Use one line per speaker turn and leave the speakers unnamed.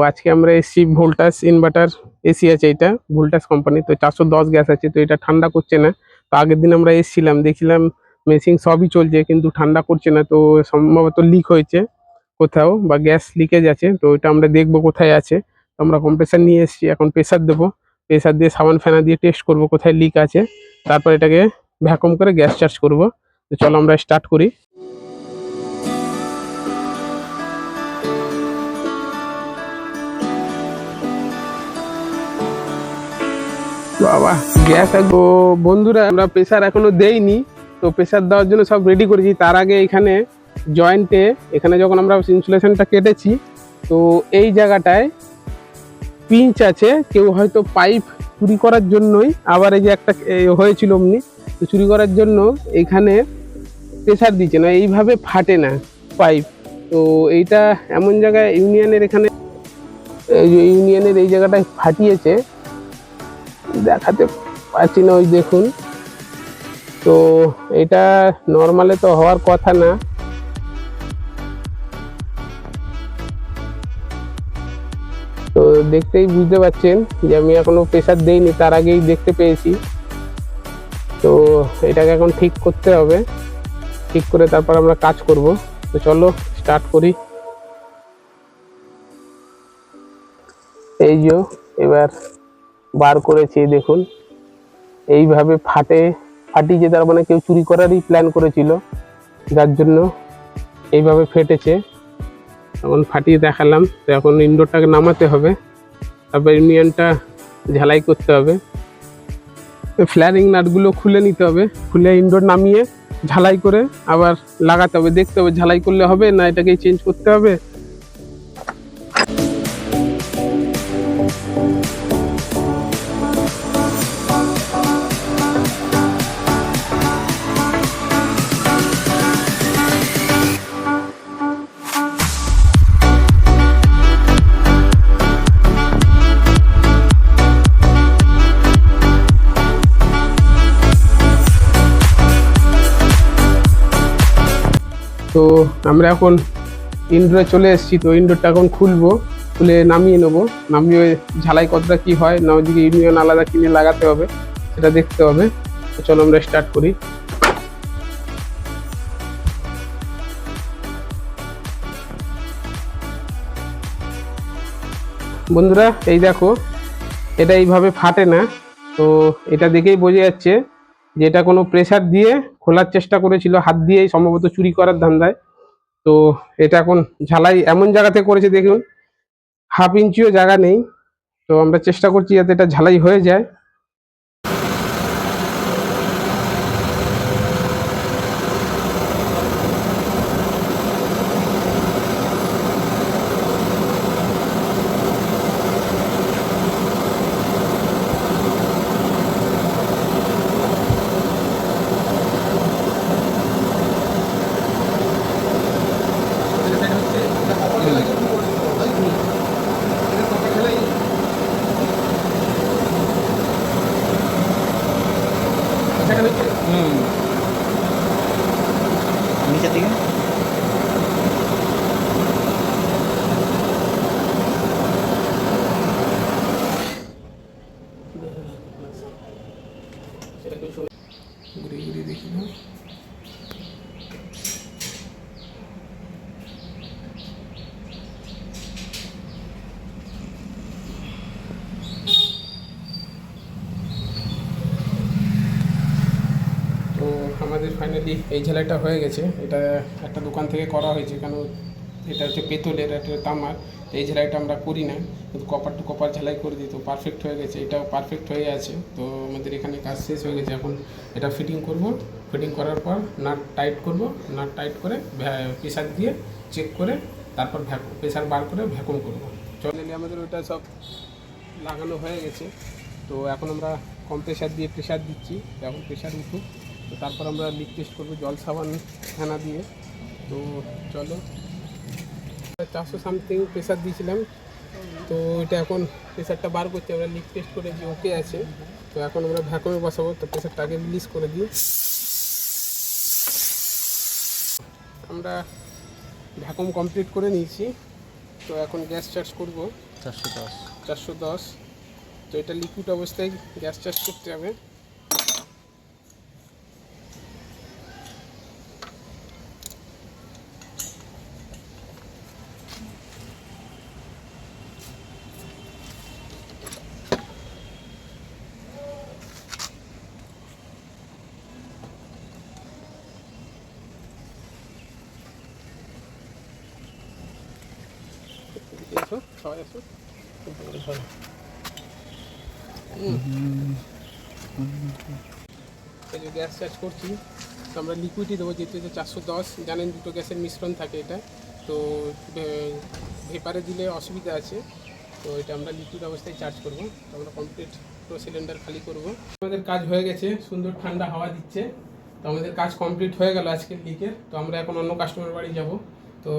আজকে আমরা এসছি ভোল্টাস ইনভার্টার এসি আছে, এটা ভোল্টাস কোম্পানি। তো 410 গ্যাস আছে, তো এটা ঠান্ডা করছে না। তো আগের দিন আমরা এসছিলাম, দেখছিলাম মেশিন সবই চলছে কিন্তু ঠান্ডা করছে না। তো সম্ভবত লিক হয়েছে কোথাও, বা গ্যাস লিকেজ আছে। তো এটা আমরা দেখবো কোথায় আছে। তো আমরা কম্প্রেসার নিয়ে এসেছি, এখন প্রেসার দেবো। প্রেসার দিয়ে সাবান ফেনা দিয়ে টেস্ট করব কোথায় লিক আছে। তারপর এটাকে ভ্যাকুম করে গ্যাস চার্জ করব। তো চলো আমরা স্টার্ট করি। বাবা গ্যাস তো বন্ধুরা, আমরা প্রেসার এখনো দেইনি। তো প্রেসার দেওয়ার জন্য সব রেডি করেছি। তার আগে এখানে জয়েন্টে, এখানে যখন আমরা ইনসুলেশনটা কেটেছি, তো এই জায়গাটায় পিঞ্চ আছে। কেউ হয়তো পাইপ চুরি করার জন্যই, আবার এই যে একটা হয়েছিল অমনি, তো চুরি করার জন্য এখানে প্রেসার দিচ্ছে না, এইভাবে ফাটে না পাইপ। তো এইটা এমন জায়গায় ইউনিয়নের, এখানে ইউনিয়নের এই জায়গাটায় ফাটিয়েছে, দেখাতে পারছি না, ওই দেখুন। তো এটা নর্মালে তো হওয়ার কথা না। তো দেখতেই বুঝতে পারছেন যে আমি এখনো প্রেসার দেইনি, তার আগেই দেখতে পেয়েছি। তো এটাকে এখন ঠিক করতে হবে, ঠিক করে তারপর আমরা কাজ করব। তো চলো স্টার্ট করি। এই যে এবার বার করেছি, দেখুন এইভাবে ফাটিয়েছে। তার মানে কেউ চুরি করারই প্ল্যান করেছিল, যার জন্য এইভাবে ফেটেছে। এখন ফাটিয়ে দেখালাম। তো এখন ইনডোরটাকে নামাতে হবে, তারপর ইউনিয়নটা ঝালাই করতে হবে। ফ্ল্যারিং নাটগুলো খুলে নিতে হবে, খুলে ইনডোর নামিয়ে ঝালাই করে আবার লাগাতে হবে। দেখতে হবে ঝালাই করলে হবে না এটাকেই চেঞ্জ করতে হবে। তো আমরা এখন ইনডোরে চলে এসেছি। তো ইনডোরটা এখন খুলবো, খুলে নামিয়ে নেবো। নামিয়ে ঝালাই কতটা কি হয় না, ওইদিকে ইউনিয়ন আলাদা কিনে লাগাতে হবে, সেটা দেখতে হবে। তো চলো আমরা স্টার্ট করি। বন্ধুরা এই দেখো, এটা এইভাবে ফাটে না। তো এটা দেখেই বোঝা যাচ্ছে যে এটা কোনো প্রেসার দিয়ে খোলার চেষ্টা করেছিল, হাত দিয়েই সম্ভবত চুরি করার ধান্দায়। তো এটা এখন ঝালাই এমন জায়গাতে করেছে, দেখুন হাফ ইঞ্চিও জায়গা নেই। তো আমরা চেষ্টা করছি যাতে এটা ঝালাই হয়ে যায়।
নিচের দিকে
ঘুরে ঘুরে দেখি না। তো আমাদের ফাইনালি এই ঝালাইটা হয়ে গেছে। এটা একটা দোকান থেকে করা হয়েছে, কারণ এটা হচ্ছে পেতলের, এটা তামার। এই ঝালাইটা আমরা করি না, কিন্তু কপার টু কপার ঝালাই করে দিই। তো পারফেক্ট হয়ে গেছে, এটাও পারফেক্ট হয়ে আছে। তো আমাদের এখানে কাজ শেষ হয়ে গেছে। এখন এটা ফিটিং করব। ফিটিং করার পর নাট টাইট করব। নাট টাইট করে প্রেসার দিয়ে চেক করে তারপর প্রেসার বার করে ভ্যাকুম করব। চলে আমাদের ওটা সব লাগানো হয়ে গেছে। তো এখন আমরা কম্প্রেসার দিয়ে প্রেসার দিচ্ছি। এখন প্রেসার উঠুক, তো তারপর আমরা লিক টেস্ট করবো জল সাবান ফেনা দিয়ে। তো চলো, 400 সামথিং প্রেসার দিয়েছিলাম। তো এটা এখন প্রেসারটা বার করছি, আমরা লিক টেস্ট করে যে ওকে আছে। তো এখন আমরা ভ্যাকুমে বসাবো। তো প্রেসারটা আগে রিলিজ করে দিই। আমরা ভ্যাকুম কমপ্লিট করে নিয়েছি। তো এখন গ্যাস চার্জ করব
410।
410। তো এটা লিকুইড অবস্থায় গ্যাস চার্জ করতে হবে। এসো সবাই এসো। এই যে গ্যাস চার্জ করছি, তো আমরা লিকুইডই দেবো, যেহেতু এটা 410, জানেন দুটো গ্যাসের মিশ্রণ থাকে এটা, তো ভেপারে দিলে অসুবিধা আছে। তো এটা আমরা লিকুইড অবস্থায় চার্জ করব। তো আমরা কমপ্লিট পুরো সিলিন্ডার খালি করব। আমাদের কাজ হয়ে গেছে, সুন্দর ঠান্ডা হাওয়া দিচ্ছে। তো আমাদের কাজ কমপ্লিট হয়ে গেল আজকের লিকের। তো আমরা এখন অন্য কাস্টমার বাড়ি যাব। তো